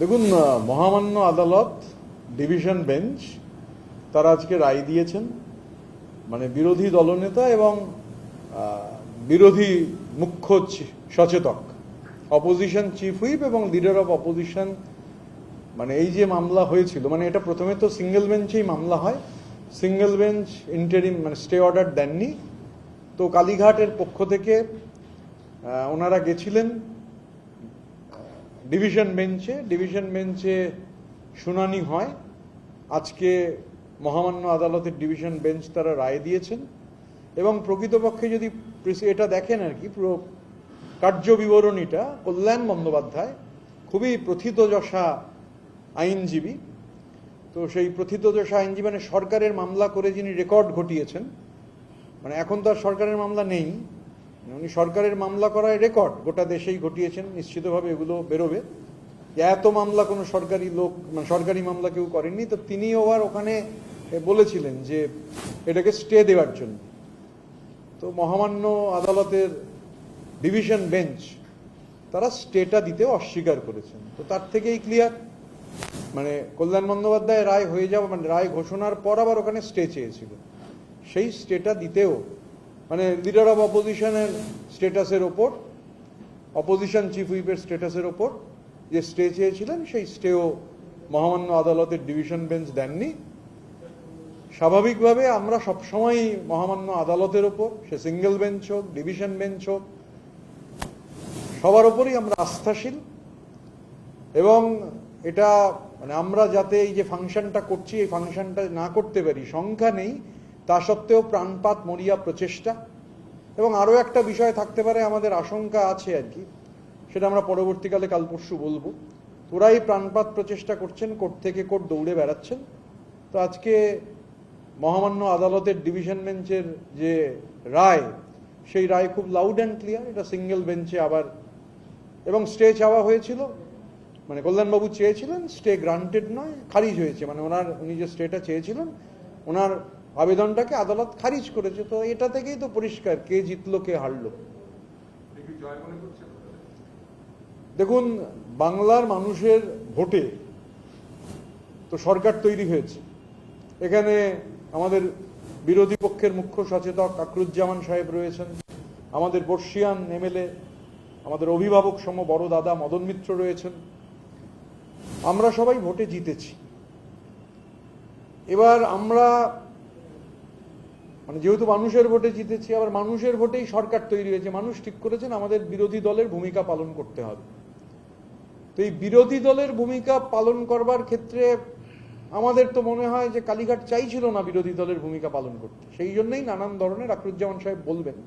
দেখুন, মহামান্য আদালত ডিভিশন বেঞ্চ তারা আজকে রায় দিয়েছেন। মানে বিরোধী দলনেতা এবং বিরোধী মুখ্য সচেতক, অপোজিশন চিফ হুইপ এবং লিডার অফ অপোজিশন, মানে এই যে মামলা হয়েছিল, মানে এটা প্রথমে তো সিঙ্গেল বেঞ্চেই মামলা হয়, সিঙ্গেল বেঞ্চ ইন্টারিম মানে স্টে অর্ডার দেননি। তো কালীঘাটের পক্ষ থেকে ওনারা গেছিলেন ডিভিশন বেঞ্চে শুনানি হয়। আজকে মহামান্য আদালতের ডিভিশন বেঞ্চ তারা রায় দিয়েছেন এবং প্রকৃতপক্ষে যদি এটা দেখেন আর কি, পুরো কার্য বিবরণীটা, কল্যাণ বন্দ্যোপাধ্যায় খুবই প্রথিতযশা আইনজীবী। তো সেই প্রথিতযশা আইনজীবী মানে সরকারের মামলা করে যিনি রেকর্ড ঘটিয়েছেন, মানে এখন তো আর সরকারের মামলা নেই, উনি সরকারের মামলা করায় রেকর্ড গোটা দেশেই ঘটিয়েছেন। নিশ্চিতভাবে এগুলো বেরোবে, এত মামলা কোনো সরকারি লোক মানে সরকারি মামলা কেউ করেননি। তো তিনি আবার ওখানে বলেছিলেন যে এটাকে স্টে দেওয়ার জন্য। তো মহামান্য আদালতের ডিভিশন বেঞ্চ তারা স্টেটা দিতে অস্বীকার করেছেন। তো তার থেকেই ক্লিয়ার, মানে কল্যাণ বন্দ্যোপাধ্যায় রায় হয়ে যাওয়া, মানে রায় ঘোষণার পর আবার ওখানে স্টে চেয়েছিল, সেই স্টেটা দিতেও মানে লিডার অফ অপোজিশনের স্টেটাসের ওপর, অপোজিশন চিফ হুইপের স্টেটাসের ওপর যে স্টে চেয়েছিলেন, সেই স্টেও মহামান্য আদালতের ডিভিশন বেঞ্চ দেননি। স্বাভাবিকভাবে আমরা সবসময় মহামান্য আদালতের ওপর, সে সিঙ্গেল বেঞ্চ হোক, ডিভিশন বেঞ্চ হোক, সবার ওপরই আমরা আস্থাশীল। এবং এটা মানে আমরা যাতে এই যে ফাংশনটা করছি, এই ফাংশনটা না করতে পারি, সংখ্যা নেই তা সত্ত্বেও প্রাণপাত মরিয়া প্রচেষ্টা। এবং আরও একটা বিষয় থাকতে পারে, আমাদের আশঙ্কা আছে আর কি, সেটা আমরা পরবর্তীকালে কাল পরশু বলবো। ওরাই প্রাণপাত প্রচেষ্টা করছেন, কোর্ট থেকে কোর্ট দৌড়ে বেড়াচ্ছেন। তো আজকে মহামান্য আদালতের ডিভিশন বেঞ্চের যে রায়, সেই রায় খুব লাউড অ্যান্ড ক্লিয়ার। এটা সিঙ্গেল বেঞ্চে আবার, এবং স্টে চাওয়া হয়েছিল, মানে কল্যাণবাবু চেয়েছিলেন, স্টে গ্রান্টেড নয়, খারিজ হয়েছে। মানে উনি যে স্টেটা চেয়েছিলেন, ওনার আবেদনটাকে আদালত খারিজ করেছে। তো এটা থেকেই তো পরিষ্কার কে জিতলো কে হারলো। দেখুন, বাংলার মানুষের ভোটে তো সরকার তৈরি হয়েছে। এখানে আমাদের বিরোধী পক্ষের মুখ্য সচেতক আকরুজ্জামান সাহেব রয়েছেন, আমাদের বর্ষিয়ান এমএলএ, আমাদের অভিভাবক সম বড় দাদা মদন মিত্র রয়েছেন। আমরা সবাই ভোটে জিতেছি। এবার আমরা মানে যেহেতু মানুষের ভোটে জিতেছি, আবার মানুষের ভোটেই সরকার তৈরি হয়েছে, মানুষ ঠিক করেছেন আমাদের বিরোধী দলের ভূমিকা পালন করতে হবে। তো এই বিরোধী দলের ভূমিকা পালন করবার ক্ষেত্রে আমাদের তো মনে হয় যে কালীঘাট চাইছিল না বিরোধী দলের ভূমিকা পালন করতে। সেই জন্যই নানান ধরনের, আকরুজ্জামান সাহেব বলবেন,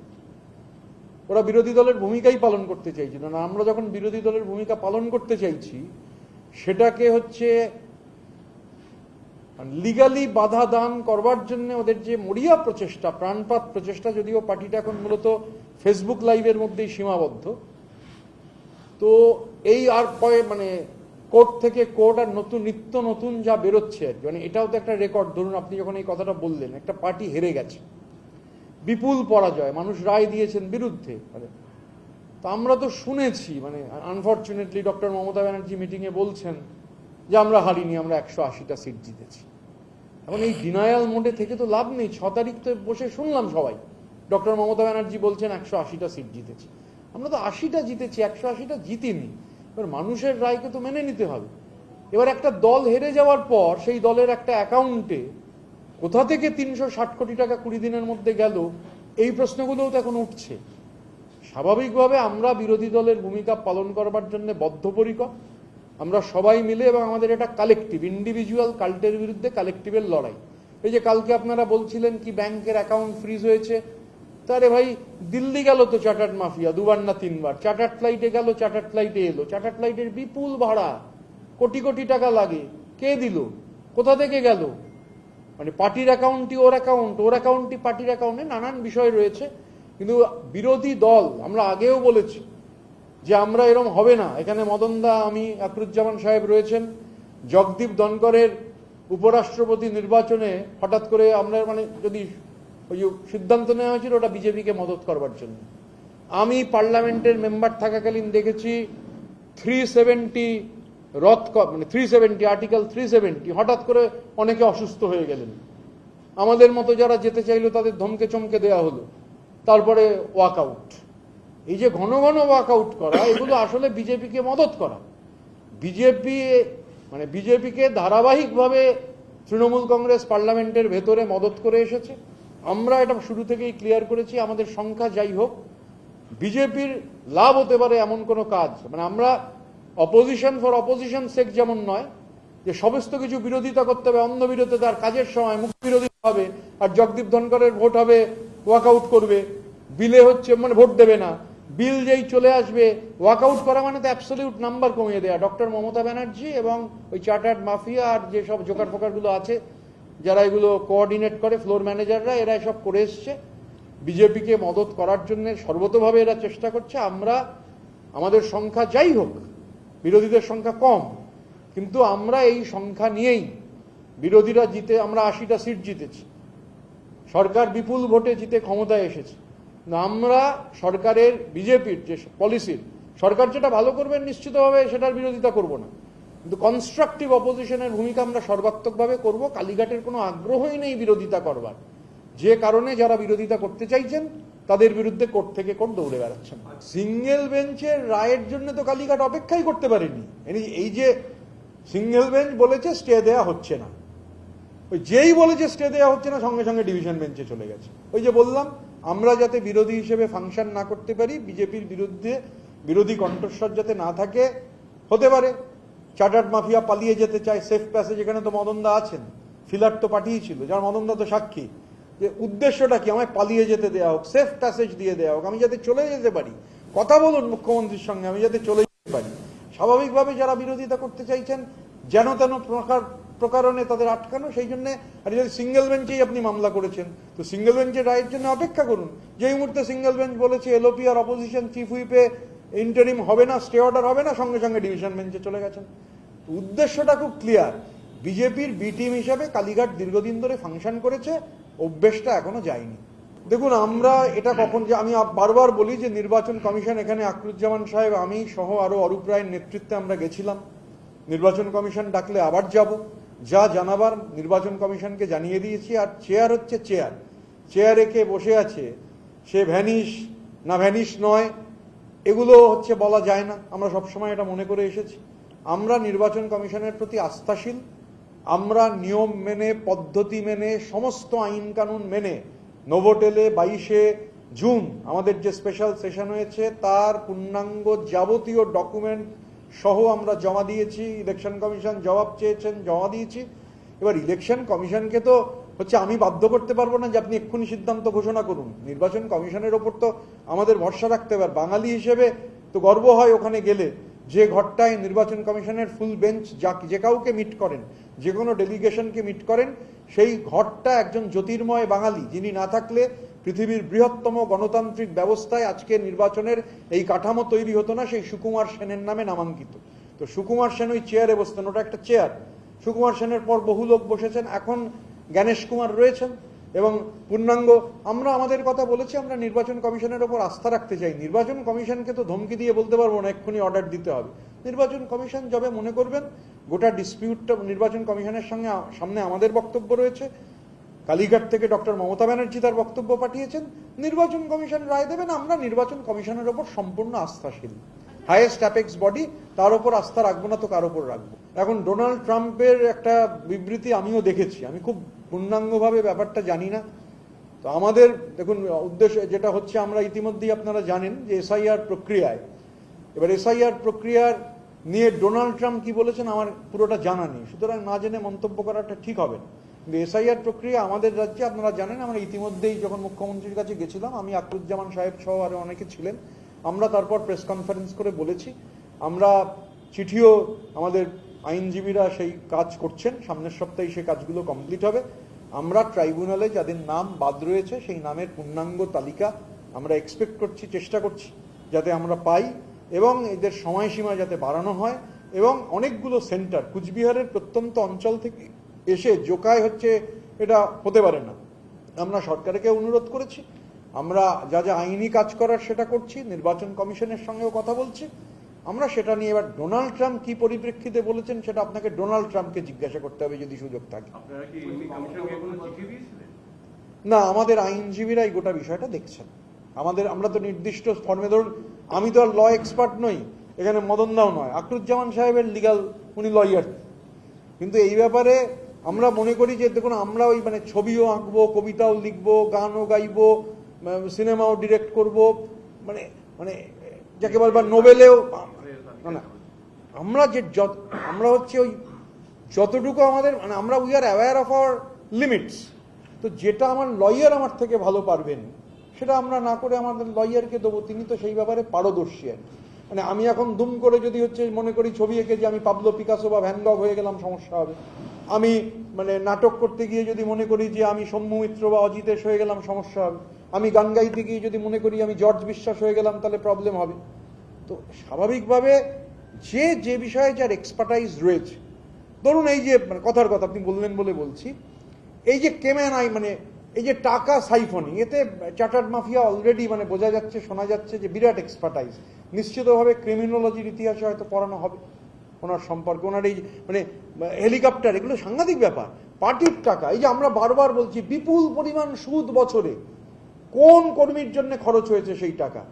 ওরা বিরোধী দলের ভূমিকাই পালন করতে চাইছিল না। আমরা যখন বিরোধী দলের ভূমিকা পালন করতে চাইছি, সেটাকে হচ্ছে লিগালি বাধা দান করবার জন্য ওদের যে মরিয়া প্রচেষ্টা, প্রাণপাত প্রচেষ্টা, যদিও পার্টিটা এখন মূলত ফেসবুক লাইভের মধ্যেই সীমাবদ্ধ। তো এই আর মানে কোর্ট থেকে কোর্ট আর নিত্য নতুন যা বেরোচ্ছে আর কি, মানে এটাও তো একটা রেকর্ড। ধরুন আপনি যখন এই কথাটা বললেন, একটা পার্টি হেরে গেছে, বিপুল পরাজয়, মানুষ রায় দিয়েছেন বিরুদ্ধে। তো আমরা তো শুনেছি, মানে আনফর্চুনেটলি ডক্টর মমতা ব্যানার্জি মিটিংয়ে বলছেন যে আমরা হারিনি, আমরা 180টা সিট জিতেছি। এখন এই ডিনায়াল মোডে থেকে তো লাভ নেই। 6 তারিখ তো বসে শুনলাম সবাই, ডক্টর মমতা ব্যানার্জি বলছেন 180টা সিট জিতেছি। আমরা তো 80টা জিতেছি, 180টা জিতিনি। এবার মানুষের রায়কে তো মেনে নিতে হবে। এবার একটা দল হেরে যাওয়ার পর সেই দলের একটা অ্যাকাউন্টে কোথা থেকে 360 কোটি টাকা 20 দিনের মধ্যে গেল, এই প্রশ্নগুলোও তো এখন উঠছে। স্বাভাবিকভাবে আমরা বিরোধী দলের ভূমিকা পালন করবার জন্য বদ্ধপরিকর। আমরা সবাই মিলে, এবং আমাদের এটা কালেকটিভ, ইন্ডিভিজুয়াল কাল্টের বিরুদ্ধে কালেকটিভের লড়াই। এই যে কালকে আপনারা বলছিলেন কি ব্যাংকের অ্যাকাউন্ট ফ্রিজ হয়েছে, তারে ভাই দিল্লি গেল তো চার্টার্ড মাফিয়া 2বার না 3বার, চার্টার্ড ফ্লাইটে গেল, চার্টার্ড ফ্লাইটে এলো, চার্টার্ড ফ্লাইটের বিপুল ভাড়া, কোটি কোটি টাকা লাগে, কে দিল, কোথা থেকে গেল? মানে পার্টির অ্যাকাউন্টই ওর অ্যাকাউন্ট, ওর অ্যাকাউন্টই পার্টির অ্যাকাউন্টে, নানান বিষয় রয়েছে। কিন্তু বিরোধী দল, আমরা আগেও বলেছি যে আমরা এরম হবে না। এখানে মদনদা, আমি, আকরুজ্জামান সাহেব রয়েছেন। জগদীপ ধনকরের উপরাষ্ট্রপতি নির্বাচনে হঠাৎ করে আমরা মানে যদি ওই সিদ্ধান্ত নেওয়া হয়েছিল ওটা বিজেপিকে মদত করবার জন্য। আমি পার্লামেন্টের মেম্বার থাকাকালীন দেখেছি 370 মানে 370 আর্টিকেল 370 হঠাৎ করে অনেকে অসুস্থ হয়ে গেলেন, আমাদের মতো যারা যেতে চাইলো তাদের ধমকে চমকে দেওয়া হলো, তারপরে ওয়াকআউট। এই যে ঘন ঘন ওয়াকআউট করা, এগুলো আসলে বিজেপিকে মদত করা। বিজেপিকে ধারাবাহিকভাবে তৃণমূল কংগ্রেস পার্লামেন্টের ভেতরে মদত করে এসেছে। আমরা এটা শুরু থেকেই ক্লিয়ার করেছি, আমাদের সংখ্যা যাই হোক, বিজেপির লাভ হতে পারে এমন কোনো কাজ, মানে আমরা অপোজিশন ফর অপোজিশন সেক যেমন নয় যে সমস্ত কিছু বিরোধিতা করতে হবে, অন্য বিরোধিতা, আর কাজের সময় মুখ বিরোধিতা হবে, আর জগদীপ ধনকরের ভোট হবে ওয়াকআউট করবে, বিলে হচ্ছে মানে ভোট দেবে না, বিল যেই চলে আসবে ওয়াকআউট করা মানে তো অ্যাবসলিউট নাম্বার কমিয়ে দেয়া। ডক্টর মমতা ব্যানার্জি এবং ওই চার্টার্ড মাফিয়া আর যেসব জোকার ফোকারগুলো আছে যারা এগুলো কোঅর্ডিনেট করে, ফ্লোর ম্যানেজাররা, এরা এসব করে এসছে। বিজেপিকে মদত করার জন্য সর্বতোভাবে এরা চেষ্টা করছে। আমরা আমাদের সংখ্যা যাই হোক, বিরোধীদের সংখ্যা কম, কিন্তু আমরা এই সংখ্যা নিয়েই বিরোধীরা জিতে, আমরা 80টা সিট জিতেছি, সরকার বিপুল ভোটে জিতে ক্ষমতায় এসেছে। আমরা সরকারের, বিজেপির যে পলিসির, সরকার যেটা ভালো করবেন নিশ্চিতভাবে সেটার বিরোধিতা করব না, কিন্তু কনস্ট্রাকটিভ অপোজিশনের ভূমিকা আমরা সর্বাত্মকভাবে করব। কালীঘাটের কোনো আগ্রহই নেই বিরোধিতা করবার, যে কারণে যারা বিরোধিতা করতে চাইছেন তাদের বিরুদ্ধে কোর্ট থেকে কোর্ট দৌড়ে বেড়াচ্ছেন। সিঙ্গেল বেঞ্চের রায়ের জন্য তো কালীঘাট অপেক্ষাই করতে পারেনি। এই যে সিঙ্গেল বেঞ্চ বলেছে স্টে দেয়া হচ্ছে না, ওই যেই বলেছে স্টে দেওয়া হচ্ছে না সঙ্গে সঙ্গে ডিভিশন বেঞ্চে চলে গেছে। ওই যে বললাম, আমরা যাতে বিরোধী হিসেবে ফাংশন না করতে পারি, বিজেপির বিরুদ্ধে বিরোধী কণ্ঠস্বর যাতে না থাকে, হতে পারে চার্টার্ড মাফিয়া পালিয়ে যেতে চায় সেফ প্যাসেজ, এখানে তো মদনদা আছেন, ফিলার তো পাঠিয়েছিল, যার মদনদা তো সাক্ষী, যে উদ্দেশ্যটা কি, আমায় পালিয়ে যেতে দেওয়া হোক, সেফ প্যাসেজ দিয়ে দেওয়া হোক, আমি যাতে চলে যেতে পারি, কথা বলুন মুখ্যমন্ত্রীর সঙ্গে, আমি যাতে চলে যেতে পারি। স্বাভাবিকভাবে যারা বিরোধিতা করতে চাইছেন যেন তেন প্রকারণে তাদের আটকানো, সেই জন্য। আর যদি সিঙ্গেল বেঞ্চেই আপনি মামলা করেছেন, তো সিঙ্গেল বেঞ্চের রায়ের জন্য অপেক্ষা করুন। যেই মুহূর্তে সিঙ্গেল বেঞ্চ বলেছে এলওপি আর অপোজিশন চিফ হুইপে ইন্টারিম হবে না, স্টে অর্ডার হবে না, সঙ্গে সঙ্গে ডিভিশন বেঞ্চে চলে গেছেন। উদ্দেশ্যটা খুব ক্লিয়ার, বিজেপির বি টিম হিসাবে কালীঘাট দীর্ঘদিন ধরে ফাংশন করেছে, অভ্যেসটা এখনো যায়নি। দেখুন, আমরা এটা কখন, যে আমি বারবার বলি যে নির্বাচন কমিশন, এখানে আকরুজ্জামান সাহেব, আমি সহ আরো অরূপ রায়ের নেতৃত্বে আমরা গেছিলাম, নির্বাচন কমিশন ডাকলে আবার যাব, যা জানাবার নির্বাচন কমিশনকে জানিয়ে দিয়েছি। আর চেয়ার হচ্ছে চেয়ার, চেয়ারে কে বসে আছে সে ভ্যানিশ না ভ্যানিশ নয়, এগুলো হচ্ছে বলা যায় না। আমরা সবসময় এটা মনে করে এসেছি, আমরা নির্বাচন কমিশনের প্রতি আস্থাশীল। আমরা নিয়ম মেনে, পদ্ধতি মেনে, সমস্ত আইন কানুন মেনে নোভোটেলে 22শে জুন আমাদের যে স্পেশাল সেশন হয়েছে তার পূর্ণাঙ্গ যাবতীয় ডকুমেন্ট সহ আমরা জমা দিয়েছি। ইলেকশন কমিশন জবাব চেয়েছেন, জমা দিয়েছি। এবার ইলেকশন কমিশনকে তো হচ্ছে আমি বাধ্য করতে পারবো না যে আপনি এক্ষুনি সিদ্ধান্ত ঘোষণা করুন। নির্বাচন কমিশনের ওপর তো আমাদের ভরসা রাখতে হবে। বাঙালি হিসেবে তো গর্ব হয় ওখানে গেলে, যে ঘরটায় নির্বাচন কমিশনের ফুল বেঞ্চ যে কাউকে মিট করেন, যে কোনো ডেলিগেশনকে মিট করেন, সেই ঘরটা একজন জ্যোতির্ময় বাঙালি, যিনি না থাকলে পৃথিবীর বৃহত্তম গণতান্ত্রিক ব্যবস্থায় আজকে নির্বাচনের এই কাঠামো তৈরি হতো না, সেই সুকুমার সেনের নামে নামাঙ্কিত। তো সুকুমার সেন ওই চেয়ারে বসতেন, ওটা একটা চেয়ার। সুকুমার সেনের পর বহু লোক বসেছেন, এখন জ্ঞানেশ কুমার রয়েছেন এবং পূর্ণাঙ্গ। আমরা আমাদের কথা বলেছি, আমরা নির্বাচন কমিশনের ওপর আস্থা রাখতে চাই। নির্বাচন কমিশনকে তো ধমকি দিয়ে বলতে পারবো না এক্ষুনি অর্ডার দিতে হবে। নির্বাচন কমিশন যবে মনে করবেন, গোটা ডিসপিউটটা নির্বাচন কমিশনের সঙ্গে সামনে আমাদের বক্তব্য রয়েছে। কালীঘাট থেকে ডক্টর মমতা ব্যানার্জি তার বক্তব্য পাঠিয়েছেন, নির্বাচন কমিশন রায় দেবেন। আমরা নির্বাচন কমিশনের ওপর সম্পূর্ণ আস্থাশীল, হাইয়েস্ট অ্যাপেক্স বডি, তার উপর আস্থা রাখবো না তো কার উপর রাখবো? এখন ডোনাল্ড ট্রাম্পের একটা বিবৃতি আমিও দেখেছি, আমি খুব পূর্ণাঙ্গভাবে ব্যাপারটা জানি না। তো আমাদের দেখুন উদ্দেশ্য যেটা হচ্ছে, আমরা ইতিমধ্যেই আপনারা জানেন যে এসআইআর প্রক্রিয়ায়, এবার এসআইআর প্রক্রিয়ার নিয়ে ডোনাল্ড ট্রাম্প কি বলেছেন আমার পুরোটা জানা নেই, সুতরাং না জেনে মন্তব্য করাটা ঠিক হবে না। কিন্তু এসআইআর প্রক্রিয়া আমাদের রাজ্যে আপনারা জানেন, আমরা ইতিমধ্যেই যখন মুখ্যমন্ত্রীর কাছে গেছিলাম, আমি আকরুজ্জামান সাহেব সহ আরো অনেকে ছিলেন, আমরা তারপর প্রেস কনফারেন্স করে বলেছি, আমরা চিঠিও, আমাদের আইনজীবীরা সেই কাজ করছেন, সামনের সপ্তাহে সেই কাজগুলো কমপ্লিট হবে। আমরা ট্রাইব্যুনালে যাদের নাম বাদ রয়েছে সেই নামের পূর্ণাঙ্গ তালিকা আমরা এক্সপেক্ট করছি, চেষ্টা করছি যাতে আমরা পাই, এবং এদের সময়সীমা যাতে বাড়ানো হয়। এবং অনেকগুলো সেন্টার কুচবিহারের প্রত্যন্ত অঞ্চল থেকে এসে জোকায় হচ্ছে, এটা হতে পারে না। আমরা সরকারকে অনুরোধ করেছি, আমরা যা যা আইনি কাজ করার সেটা করছি, নির্বাচন কমিশনের সঙ্গেও কথা বলছি, আমরা সেটা নিয়ে এবার ডোনাল্ড ট্রাম্প কি পরিপ্রেক্ষিতে বলেছেন সেটা আপনাকে ডোনাল্ড ট্রাম্পকে জিজ্ঞাসা করতে হবে যদি সুযোগ থাকে। না, আমাদের আইনজীবীরাই গোটা বিষয়টা দেখছেন। আমরা তো নির্দিষ্ট ফর্মে, ধরুন আমি তো আর ল এক্সপার্ট নই, এখানে মদন দাও নয়, আকরুজ্জামান সাহেবের লিগাল, উনি লয়ার, কিন্তু এই ব্যাপারে আমরা মনে করি যে দেখুন আমরা ওই মানে ছবিও আঁকবো, কবিতাও লিখবো, গানও গাইবো, সিনেমাও ডিরেক্ট করব, মানে মানে যাকে বলবার নোবেলেও না, আমরা আমরা হচ্ছে ওই যতটুকু আমাদের মানে আমরা we are aware of our limits. তো যেটা আমার লয়ার আমার থেকে ভালো পারবেন সেটা আমরা না করে আমাদের লয়ারকে দেবো, তিনি তো সেই ব্যাপারে পারদর্শী। মানে আমি এখন দুম করে যদি হচ্ছে মনে করি ছবি এঁকে যে আমি পাবলো পিকাসো বা ভ্যান গগ হয়ে গেলাম, সমস্যা হবে। আমি মানে নাটক করতে গিয়ে যদি মনে করি যে আমি সৌম্য মিত্র বা অজিতেশ হয়ে গেলাম, সমস্যা হবে। আমি গান গাইতে গিয়ে যদি মনে করি আমি জর্জ বিশ্বাস হয়ে গেলাম, তাহলে প্রবলেম হবে। তো স্বাভাবিকভাবে যে বিষয়ে যার এক্সপার্টাইজ রয়েছে, ধরুন এই যে মানে কথার কথা আপনি বললেন বলে বলছি, এই যে কেমেন আই মানে এই যে টাকা সাইফনিং, এতে চার্টার্ড মাফিয়া অলরেডি মানে বোঝা যাচ্ছে, শোনা যাচ্ছে যে বিরাট এক্সপার্টাইজ। নিশ্চিতভাবে ক্রিমিনোলজির ইতিহাসে হয়তো পড়ানো হবে ওনার সম্পর্কে, ওনার এই মানে হেলিকপ্টার, এগুলো সাংঘাতিক ব্যাপার। পার্টির টাকা, এই যে আমরা বারবার বলছি বিপুল পরিমাণ সুদ বছরে, কোন কর্মীর জন্য খরচ হয়েছে সেই টাকা?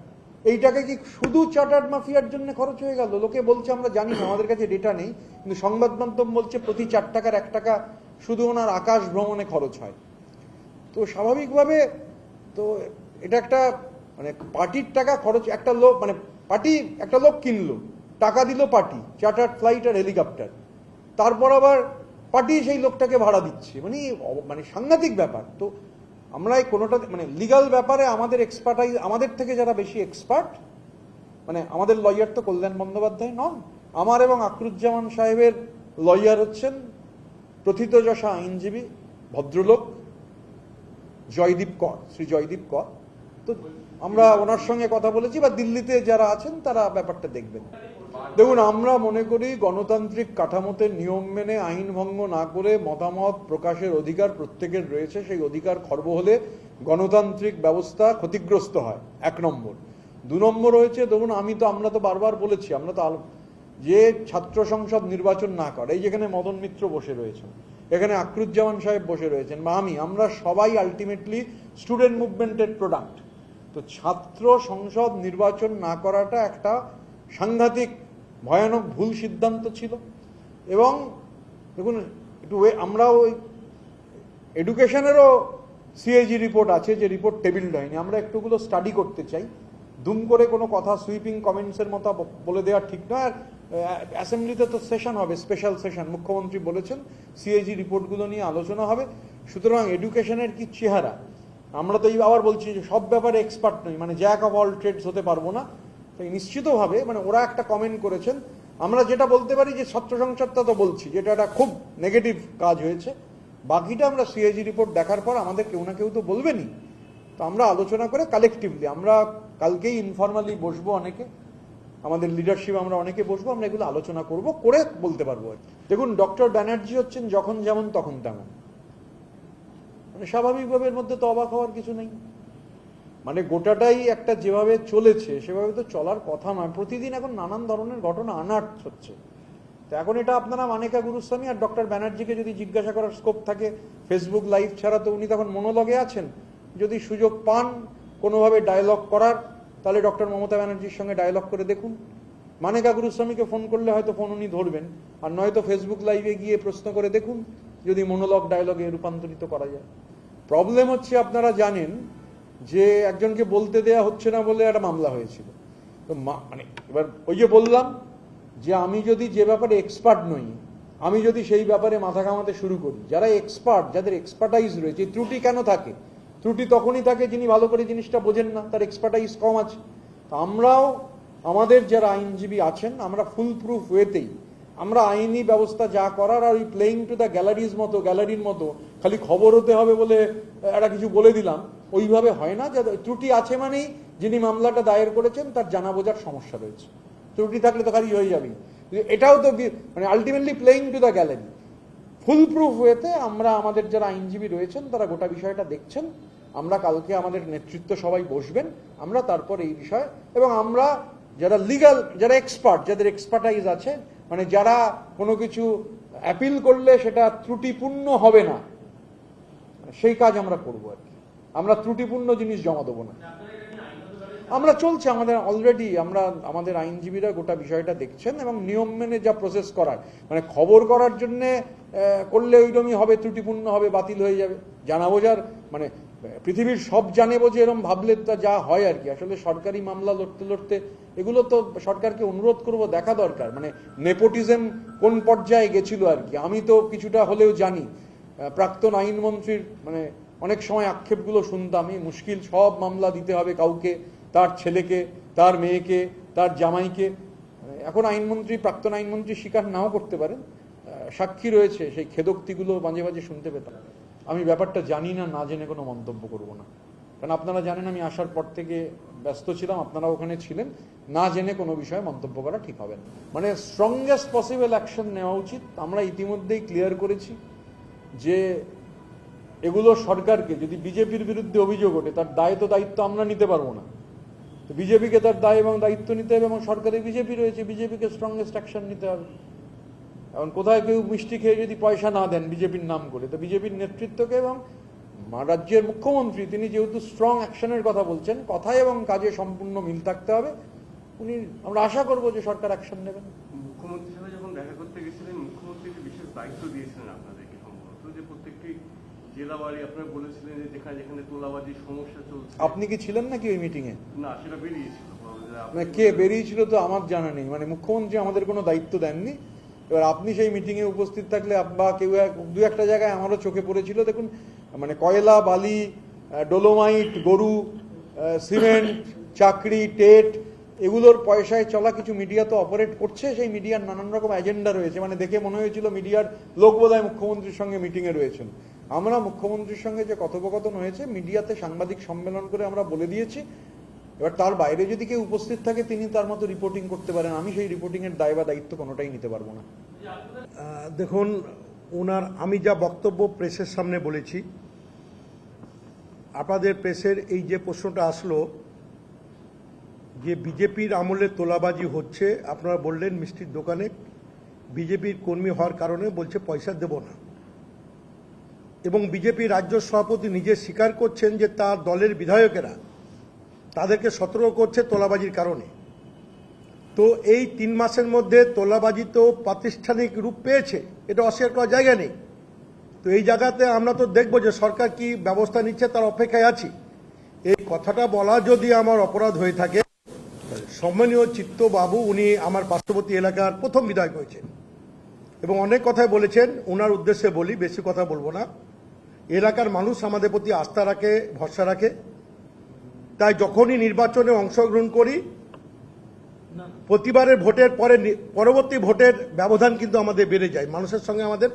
এই টাকা কি শুধু চার্টার্ড মাফিয়ার জন্য খরচ হয়ে গেল? লোকে বলছে, আমরা জানি না, আমাদের কাছে ডেটা নেই, কিন্তু সংবাদ মাধ্যম বলছে প্রতি 4 টাকার 1 টাকা শুধু ওনার আকাশ ভ্রমণে খরচ হয়। তো স্বাভাবিকভাবে তো এটা একটা মানে পার্টির টাকা খরচ, একটা লোক মানে পার্টি একটা লোক কিনলো, টাকা দিল পার্টি, চার্টার্ড ফ্লাইট আর হেলিকপ্টার, তারপর আবার পার্টি সেই লোকটাকে ভাড়া দিচ্ছে, মানে সাংঘাতিক ব্যাপার। তো আমরা এই কোনোটা মানে লিগাল ব্যাপারে আমাদের এক্সপার্টাইজ, আমাদের থেকে যারা বেশি এক্সপার্ট, মানে আমাদের লয়ার তো কল্যাণ বন্দ্যোপাধ্যায় নন, আমার এবং আকরুজ্জামান সাহেবের লয়ার হচ্ছেন প্রথিতযশা আইনজীবী ভদ্রলোক জয়দীপ কর, শ্রী জয়দীপ কর। তো আমরা ওনার সঙ্গে কথা বলেছি, বা দিল্লিতে যারা আছেন তারা ব্যাপারটা দেখবেন। দেখুন, আমরা মনে করি গণতান্ত্রিক কাঠামোতে নিয়ম মেনে আইন ভঙ্গ না করে মতামত প্রকাশের অধিকার প্রত্যেকের রয়েছে। সেই অধিকার খর্ব হলে গণতান্ত্রিক ব্যবস্থা ক্ষতিগ্রস্ত হয়, 1 নম্বর। 2 নম্বর হয়েছে, দেখুন আমরা তো বারবার বলেছি, আমরা তো যে ছাত্র সংসদ নির্বাচন না করে, এই যেখানে মদন মিত্র বসে রয়েছেন, এখানে আকরুজ্জামান সাহেব বসে রয়েছেন, বা আমরা সবাই আলটিমেটলি স্টুডেন্ট মুভমেন্টের প্রোডাক্ট। তো ছাত্র সংসদ নির্বাচন না করাটা একটা সাংঘাতিক ভয়ানক ভুল সিদ্ধান্ত ছিল। এবং দেখুন একটু আমরা ওই এডুকেশনেরও সিএজি রিপোর্ট আছে, যে রিপোর্ট টেবিলড হয়নি, আমরা একটুগুলো স্টাডি করতে চাই। দুম করে কোনো কথা সুইপিং কমেন্টসের মতো বলে দেওয়া ঠিক নয়। আর অ্যাসেম্বলিতে তো সেশন হবে, স্পেশাল সেশন, মুখ্যমন্ত্রী বলেছেন সিএজি রিপোর্টগুলো নিয়ে আলোচনা হবে। সুতরাং এডুকেশনের কি চেহারা, আমরা তো এই আবার বলছি যে সব ব্যাপারে এক্সপার্ট নই, মানে জ্যাক অফ অল ট্রেডস হতে পারবো না। তাই নিশ্চিতভাবে মানে ওরা একটা কমেন্ট করেছেন, আমরা যেটা বলতে পারি যে ছাত্র সংসদটা তো বলছি যেটা একটা খুব নেগেটিভ কাজ হয়েছে, বাকিটা আমরা সিএজি রিপোর্ট দেখার পর আমাদের কেউ না কেউ তো বলবেনই। তো আমরা আলোচনা করে কালেকটিভলি, আমরা কালকেই ইনফর্মালি বসবো, অনেকে আমাদের লিডারশিপ আমরা অনেকে বসবো, আমরা এগুলো আলোচনা করব, করে বলতে পারবো। দেখুন, ডক্টর ব্যানার্জি হচ্ছেন যখন যেমন তখন তেমন, মানে স্বাভাবিকভাবে এর মধ্যে তো অবাক হওয়ার কিছু নেই। মানে গোটাটাই একটা যেভাবে চলেছে সেভাবে তো চলার কথা নয়। প্রতিদিন এখন নানান ধরনের ঘটনা আনার্ট হচ্ছে। তো এখন এটা আপনারা মানেকা গুরুস্বামী আর ডক্টর ব্যানার্জিকে যদি জিজ্ঞাসা করার স্কোপ থাকে, ফেসবুক লাইভ ছাড়া তো উনি তখন মনোলগে আছেন, যদি সুযোগ পান কোনোভাবে ডায়ালগ করার, তাহলে ডক্টর মমতা ব্যানার্জির সঙ্গে ডায়ালগ করে দেখুন। মানেকা গুরুস্বামীকে ফোন করলে হয়তো ফোন উনি ধরবেন, আর নয়তো ফেসবুক লাইভে গিয়ে প্রশ্ন করে দেখুন, যদি মনোলগ ডায়ালগে রূপান্তরিত করা যায়। প্রবলেম হচ্ছে, আপনারা জানেন যে একজনকে বলতে দেয়া হচ্ছে না বলে একটা মামলা হয়েছিল। তো মানে এবার ওই যে বললাম যে আমি যদি যে ব্যাপারে এক্সপার্ট নই, আমি যদি সেই ব্যাপারে মাথা ঘামাতে শুরু করি, যারা এক্সপার্ট, যাদের এক্সপার্টাইজ রয়েছে, ত্রুটি কেন থাকে? ত্রুটি তখনই থাকে যিনি ভালো করে জিনিসটা বোঝেন না, তার এক্সপার্টাইজ কম আছে। তো আমরাও আমাদের যারা আইনজীবী আছেন, আমরা ফুল প্রুফ ওয়েতেই আমরা আইনি ব্যবস্থা যা করার, আর ওই প্লেইং টু দ্য গ্যালারির মতো খালি খবর হতে হবে বলে একটা কিছু বলে দিলাম, ওইভাবে হয় না। যে ত্রুটি আছে মানেই যিনি মামলাটা দায়ের করেছেন তার জানা বোঝার সমস্যা রয়েছে। ত্রুটি থাকলে তো খালি হয়ে যাবে। এটাও তো মানে ultimately playing to the gallery. Full proof ওয়েতে আমরা আমাদের যারা আইনজীবী রয়েছেন তারা গোটা বিষয়টা দেখছেন। আমরা কালকে আমাদের নেতৃত্ব সবাই বসবেন, আমরা তারপর এই বিষয়ে, এবং আমরা যারা লিগ্যাল, যারা এক্সপার্ট, যাদের এক্সপার্টাইজ আছে, মানে যারা কোনো কিছু অ্যাপিল করলে সেটা ত্রুটিপূর্ণ হবে না, সেই কাজ আমরা করবো আর কি। আমরা ত্রুটিপূর্ণ জিনিস জমা দেবো না। আমরা চলছে, আমাদের অলরেডি আমাদের আইনজীবীরা গোটা বিষয়টা দেখছেন এবং নিয়ম মেনে যা প্রসেস করার, মানে খবর করার জন্য করলে ওইরকমই হবে, ত্রুটিপূর্ণ হবে, বাতিল হয়ে যাবে, জানাবো যার মানে পৃথিবীর সব জানেবো যে এরকম ভাবলে তা যা হয় আর কি। আসলে সরকারি মামলা লড়তে লড়তে এগুলো তো সরকারকে অনুরোধ করব, দেখা দরকার মানে নেপোটিজম কোন পর্যায়ে গেছিল আর কি। আমি তো কিছুটা হলেও জানি, প্রাক্তন আইনমন্ত্রীর মানে অনেক সময় আক্ষেপগুলো শুনতাম, মুশকিল, সব মামলা দিতে হবে কাউকে, তার ছেলেকে, তার মেয়েকে, তার জামাইকে। এখন আইনমন্ত্রী, প্রাক্তন আইনমন্ত্রী স্বীকার নাও করতে পারেন, সাক্ষী রয়েছে, সেই খেদোক্তিগুলো মাঝে মাঝে শুনতে পেতাম। আমি ব্যাপারটা জানি না, না জেনে কোনো মন্তব্য করব না, কারণ আপনারা জানেন আমি আসার পর থেকে ব্যস্ত ছিলাম, আপনারা ওখানে ছিলেন, না জেনে কোনো বিষয়ে মন্তব্য করা ঠিক হবে না। মানে স্ট্রংগেস্ট পসিবল অ্যাকশন নেওয়া উচিত। আমরা ইতিমধ্যেই ক্লিয়ার করেছি যে এগুলো সরকারকে, যদি বিজেপির বিরুদ্ধে অভিযোগ ওঠে তার দায়িত্ব আমরা নিতে পারবো না, তো বিজেপিকে তার দায় এবং দায়িত্ব নিতে হবে, এবং সরকারে বিজেপি রয়েছে, বিজেপিকে স্ট্রংগেস্ট অ্যাকশন নিতে হবে। এখন কোথায় কেউ মিষ্টি খেয়ে যদি পয়সা না দেন বিজেপির নাম করে, তো বিজেপির নেতৃত্বকে এবং রাজ্যের মুখ্যমন্ত্রী, তিনি যেহেতু স্ট্রং অ্যাকশনের কথা বলছেন, কথায় এবং কাজে সম্পূর্ণ মিল থাকতে হবে, উনি, আমরা আশা করব যে সরকার অ্যাকশন নেবেন। মুখ্যমন্ত্রীর সাথে যখন দেখা করতে গেছিলেন, মুখ্যমন্ত্রীকে বিশেষ দায়িত্ব দিয়েছিলেন আপনাদেরকে, সম্ভবত যে প্রত্যেকটি জেলা বাড়ি আপনারা বলেছিলেন যে যেখানে যেখানে তোলাবাজির সমস্যা চলছে। আপনি কি ছিলেন নাকি ওই মিটিং এ? না, সেটা বেরিয়েছিল। কে বেরিয়েছিল তো আমার জানা নেই, মানে মুখ্যমন্ত্রী আমাদের কোনো দায়িত্ব দেননি। এবার আপনি সেই মিটিং এ উপস্থিত থাকলে বা কেউ দু একটা জায়গায় আমারও চোখে পড়েছিল, দেখুন মানে কয়লা, বালি, ডোলোমাইট, গরু, সিমেন্ট, চাকরি, টেট, এগুলোর পয়সায় চলা কিছু মিডিয়া তো অপারেট করছে, সেই মিডিয়ার নানান রকম এজেন্ডা রয়েছে। মানে দেখে মনে হয়েছিল মিডিয়ার লোক বোধহয় মুখ্যমন্ত্রীর সঙ্গে মিটিং এ রয়েছেন। আমরা মুখ্যমন্ত্রীর সঙ্গে যে কথোপকথন হয়েছে মিডিয়াতে সাংবাদিক সম্মেলন করে আমরা বলে দিয়েছি। এবার তার বাইরে যদি কেউ উপস্থিত থাকে তিনি তার মতো রিপোর্টিং করতে পারেন, আমি সেই রিপোর্টিং এর দায় বা দায়িত্ব কোনোটাই নিতে পারবো না। দেখুন, আমি যা বক্তব্য প্রেসের সামনে বলেছি, আপনাদের প্রেসের এই যে প্রশ্নটা আসলো যে বিজেপির আমলে তোলাবাজি হচ্ছে, আপনারা বললেন মিষ্টির দোকানে বিজেপির কর্মী হওয়ার কারণে বলছে পয়সা দেব না, এবং বিজেপি রাজ্য সভাপতি নিজে স্বীকার করছেন যে তার দলের বিধায়কেরা তাদেরকে সতর্ক করছে তোলাবাজির কারণে। তো এই 3 মাসের মধ্যে তোলাবাজি তো প্রাতিষ্ঠানিক রূপ পেয়েছে, এটা অস্বীকার করার জায়গা নেই। তো এই জায়গাতে আমরা তো দেখব যে সরকার কি ব্যবস্থা নিচ্ছে, তার অপেক্ষায় আছি। এই কথাটা বলা যদি আমার অপরাধ হয়ে থাকে, সম্মানীয় চিত্তবাবু উনি আমার পার্শ্ববর্তী এলাকার প্রথম বিধায়ক হয়েছেন এবং অনেক কথাই বলেছেন, ওনার উদ্দেশ্যে বলি, বেশি কথা বলবো না। এলাকার মানুষ আমাদের প্রতি আস্থা রাখে, ভরসা রাখে, তাই যখনই নির্বাচনে অংশগ্রহণ করি প্রতিবারের ভোটের পরে পরবর্তী ভোটের ব্যবধান কিন্তু আমাদের বেড়ে যায়। মানুষের সঙ্গে আমাদের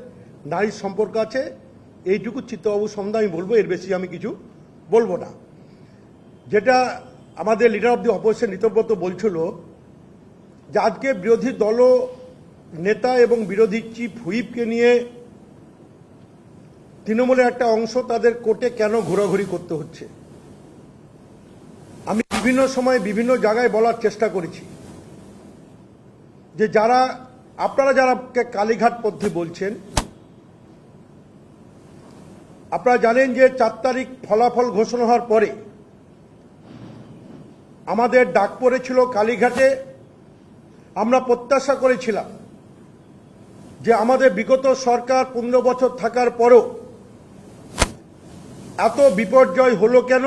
নারীর সম্পর্ক আছে, এইটুকু চিত্তবাবু সম্বন্ধে আমি বলবো, এর বেশি আমি কিছু বলবো না। যেটা আমাদের leader of the opposition Ritabrata বলছিল যে আজকে বিরোধী দল নেতা এবং বিরোধী চিফ হুইপকে নিয়ে তৃণমূলের একটা অংশ তাদের কোর্টে কেন ঘোরাঘুরি করতে হচ্ছে। আমি বিভিন্ন সময় বিভিন্ন জায়গায় বলার চেষ্টা করেছি যে আপনারা যারা কালীঘাট পদ্ধতি বলছেন, আপনারা জানেন যে 4 তারিখ ফলাফল ঘোষণা হওয়ার পরে আমাদের ডাক পড়েছিল কালীঘাটে। আমরা প্রত্যাশা করেছিলাম যে আমাদের বিগত সরকার 15 বছর থাকার পরও এত বিপর্যয় হলো কেন,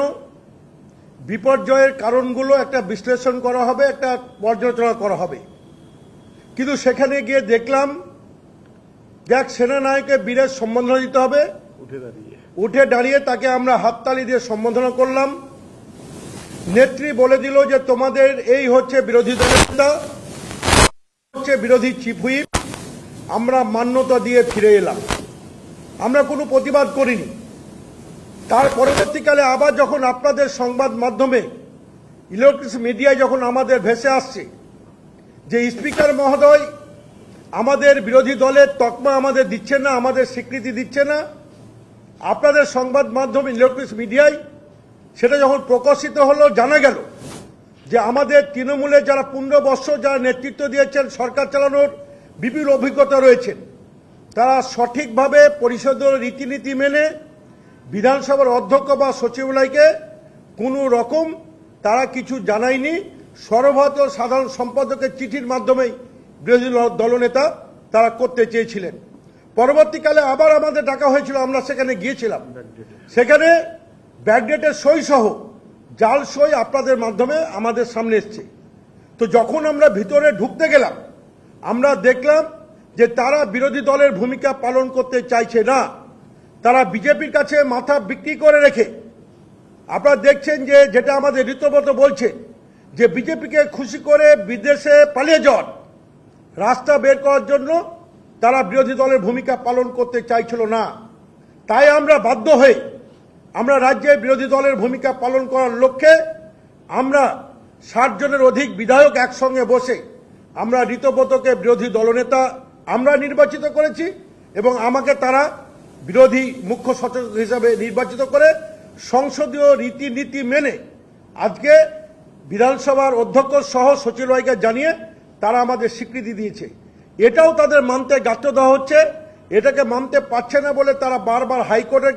বিপর্যয়ের কারণগুলো একটা বিশ্লেষণ করা হবে, একটা পর্যালোচনা করা হবে। কিন্তু সেখানে গিয়ে দেখলাম যে এক সেনানায়কের বীরের সম্বর্ধনা দিতে হবে, উঠে দাঁড়িয়ে তাকে আমরা হাততালি দিয়ে সম্বোধনা করলাম। নেত্রী বলে দিল যে তোমাদের এই হচ্ছে বিরোধী দলের নেতা, হচ্ছে বিরোধী চিফ হুইপ। আমরা মান্যতা দিয়ে ফিরে এলাম, আমরা কোনো প্রতিবাদ করিনি। তার পরবর্তীকালে আবার যখন আপনাদের সংবাদ মাধ্যমে, ইলেকট্রনিক্স মিডিয়ায় যখন আমাদের ভেসে আসছে যে স্পিকার মহোদয় আমাদের বিরোধী দলের তকমা আমাদের দিচ্ছে না, আমাদের স্বীকৃতি দিচ্ছে না, আপনাদের সংবাদ মাধ্যম ইলেকট্রনিক্স মিডিয়ায় সেটা যখন প্রকাশিত হলো, জানা গেল যে আমাদের তৃণমূলে যারা 15 বছর যারা নেতৃত্ব দিয়েছেন, সরকার চালানোর বিপুল অভিজ্ঞতা রয়েছেন, তারা সঠিকভাবে পরিষদের রীতিনীতি মেনে বিধানসভার অধ্যক্ষ বা সচিবালয়কে কোনো রকম তারা কিছু জানায়নি। সর্বভারতীয় সাধারণ সম্পাদকের চিঠির মাধ্যমেই বিরোধী দলনেতা তারা করতে চেয়েছিলেন। পরবর্তীকালে আবার আমাদের ডাকা হয়েছিল, আমরা সেখানে গিয়েছিলাম। সেখানে ব্যাকডেটের সই সহ জাল সই আপনাদের মাধ্যমে আমাদের সামনে এসছে। তো যখন আমরা ভিতরে ঢুকতে গেলাম, আমরা দেখলাম যে তারা বিরোধী দলের ভূমিকা পালন করতে চাইছে না। তারা বিজেপির কাছে মাথা বিক্রি করে রেখে, আপনারা দেখছেন যে যেটা আমাদের রীতিমতো বলছে যে বিজেপিকে খুশি করে বিদেশে পালিয়ে যাওয়ার রাস্তা বের করার জন্য তারা বিরোধী দলের ভূমিকা পালন করতে চাইছিল না। তাই আমরা বাধ্য হয়ে আমরা রাজ্যে বিরোধী দলের ভূমিকা পালন করার লক্ষ্যে আমরা 60 জনের অধিক বিধায়ক একসঙ্গে বসে আমরা রীতিমতোকে বিরোধী দলনেতা আমরা নির্বাচিত করেছি এবং আমাকে তারা বিরোধী মুখ্য সচেতক হিসাবে নির্বাচিত করে সংসদীয় রীতিনীতি মেনে আজকে বিধানসভার অধ্যক্ষ সহ সচিবালয়কে জানিয়ে তারা আমাদের স্বীকৃতি দিয়েছে। এটাও তাদের মানতে গাত্র দেওয়া হচ্ছে। এটাকে মানতে পারছে না বলে তারা বারবার হাইকোর্টে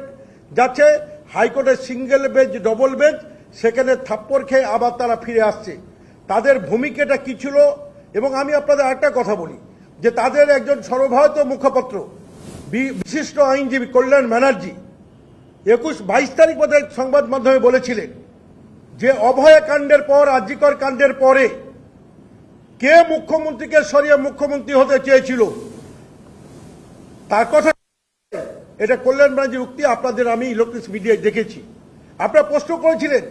যাচ্ছে। হাইকোর্টের সিঙ্গেল বেঞ্চ, ডবল বেঞ্চ, সেখানে থাপ্পড় খেয়ে আবার তারা ফিরে আসছে। তাদের ভূমিকাটা কি ছিল? এবং আমি আপনাদের একটা কথা বলি যে তাদের একজন সর্বভারতীয় মুখপাত্র বিশিষ্ট আইনজীবী কল্যাণ ব্যানার্জি 22 তারিখ বোধহয় সংবাদ মাধ্যমে বলেছিলেন যে অভয় কাণ্ডের পর, আরজিকর কাণ্ডের পরে কে মুখ্যমন্ত্রীকে সরিয়ে মুখ্যমন্ত্রী হতে চেয়েছিল, তার কথা এটা কল্যাণ ব্যানার্জির উক্তি আপনাদের আমি ইলেকট্রনিক্স মিডিয়ায় দেখেছি। আপনারা প্রশ্ন করেছিলেন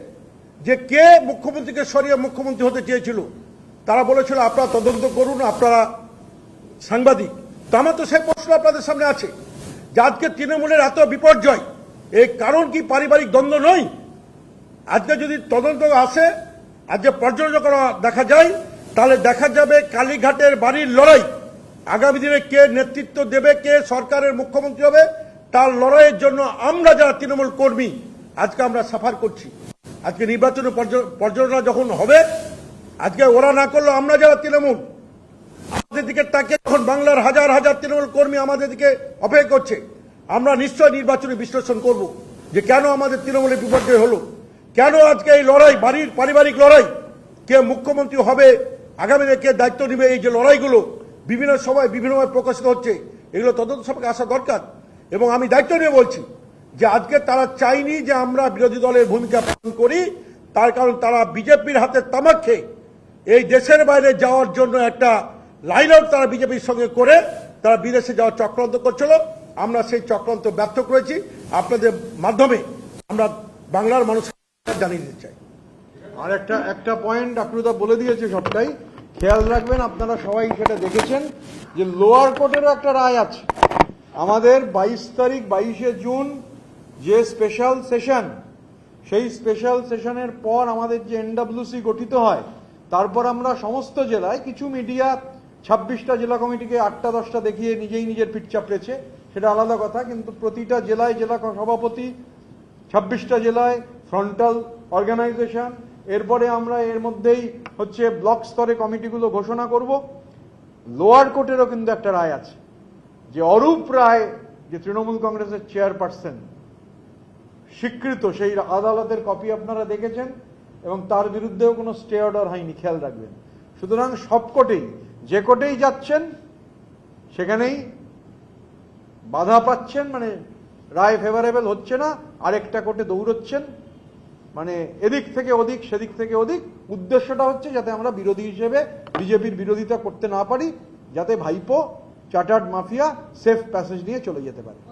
যে কে মুখ্যমন্ত্রীকে সরিয়ে মুখ্যমন্ত্রী হতে চেয়েছিল, তারা বলেছিল আপনারা তদন্ত করুন, আপনারা সাংবাদিক। তো আমার তো সেই প্রশ্ন আপনাদের সামনে আছে যে আজকে তৃণমূলের এত বিপর্যয়, এই কারণ কি পারিবারিক দ্বন্দ্ব নয়? আজকে যদি তদন্ত আসে, আজকে পর্যালোচনা দেখা যায়, তাহলে দেখা যাবে কালীঘাটের বাড়ির লড়াই আগামী দিনে কে নেতৃত্ব দেবে, কে সরকারের মুখ্যমন্ত্রী হবে, তার লড়াইয়ের জন্য আমরা যারা তৃণমূল কর্মী আজকে আমরা সাফার করছি। আজকে নির্বাচনের পর্যালোচনা যখন হবে, আজকে ওরা না করলো আমরা যারা তৃণমূল, আমাদের দিকে তাকিয়ে যখন বাংলার হাজার হাজার তৃণমূল কর্মী আমাদের দিকে অপেক্ষা করছে, আমরা নিশ্চয় নির্বাচনী বিশ্লেষণ করব যে কেন আমাদের তৃণমূলের বিপর্যয় হলো, কেন আজকে এই লড়াই, বাড়ির পারিবারিক লড়াই, কে মুখ্যমন্ত্রী হবে, আগামী দিনে কে দায়িত্ব নেবে, এই যে লড়াইগুলো বিভিন্ন সময় বিভিন্নভাবে প্রকাশিত হচ্ছে, এগুলো তদন্ত সাপেক্ষে আসা দরকার। এবং আমি দায়িত্ব নিয়ে বলছি যে আজকে তারা চাইনি যে আমরা বিরোধী দলের ভূমিকা পালন করি, তার কারণ তারা বিজেপির হাতে তামাক খেয়ে এই দেশের বাইরে যাওয়ার জন্য একটা লাইন আউট তারা বিজেপির সঙ্গে করে তারা বিদেশে যাওয়ার চক্রান্ত করছিল। আমরা সেই চক্রান্ত ব্যর্থ করেছি। আপনাদের মাধ্যমে আমরা বাংলার মানুষকে জানিয়ে দিতে চাই। আর একটা পয়েন্ট আকরুদা বলে দিয়েছে, সবটাই খেয়াল রাখবেন। আপনারা সবাই সেটা দেখেছেন যে লোয়ার কোর্টেরও একটা রায় আছে। আমাদের 22 তারিখ 22শে জুন যে স্পেশাল সেশন, সেই স্পেশাল সেশনের পর আমাদের যে এনডব্লিউসি গঠিত হয়, তারপর আমরা সমস্ত জেলায়, কিছু মিডিয়া 26টা জেলা কমিটিকে 8টা 10টা দেখিয়ে নিজেই নিজের পিঠ চাপড়েছে, সেটা আলাদা কথা, কিন্তু প্রতিটা জেলায় জেলা সভাপতি, 26টা জেলায় ফ্রন্টাল অর্গানাইজেশন, এরপরে আমরা এর মধ্যেই হচ্ছে ব্লক স্তরে কমিটিগুলো ঘোষণা করব। লোয়ার কোর্টেরও কিন্তু একটা রায় আছে যে অরূপ রায়, যে তৃণমূল কংগ্রেসের চেয়ারপারসন, স্বীকৃত, সেই আদালতের কপি আপনারা দেখেছেন, এবং তার বিরুদ্ধেও কোনো স্টে অর্ডার হয়নি, খেয়াল রাখবেন। সুতরাং সব কোর্টেই, যে কোর্টেই যাচ্ছেন সেখানেই বাধা পাচ্ছেন, মানে রায় ফেভারেবল হচ্ছে না, আরেকটা কোর্টে দৌড়চ্ছেন, মানে এদিক থেকে ওদিক, সেদিক থেকে ওদিক। উদ্দেশ্যটা হচ্ছে যাতে আমরা বিরোধী হিসেবে বিজেপির বিরোধিতা করতে না পারি, যাতে ভাইপো চার্টার্ড মাফিয়া সেফ প্যাসেজ নিয়ে চলে যেতে পারে।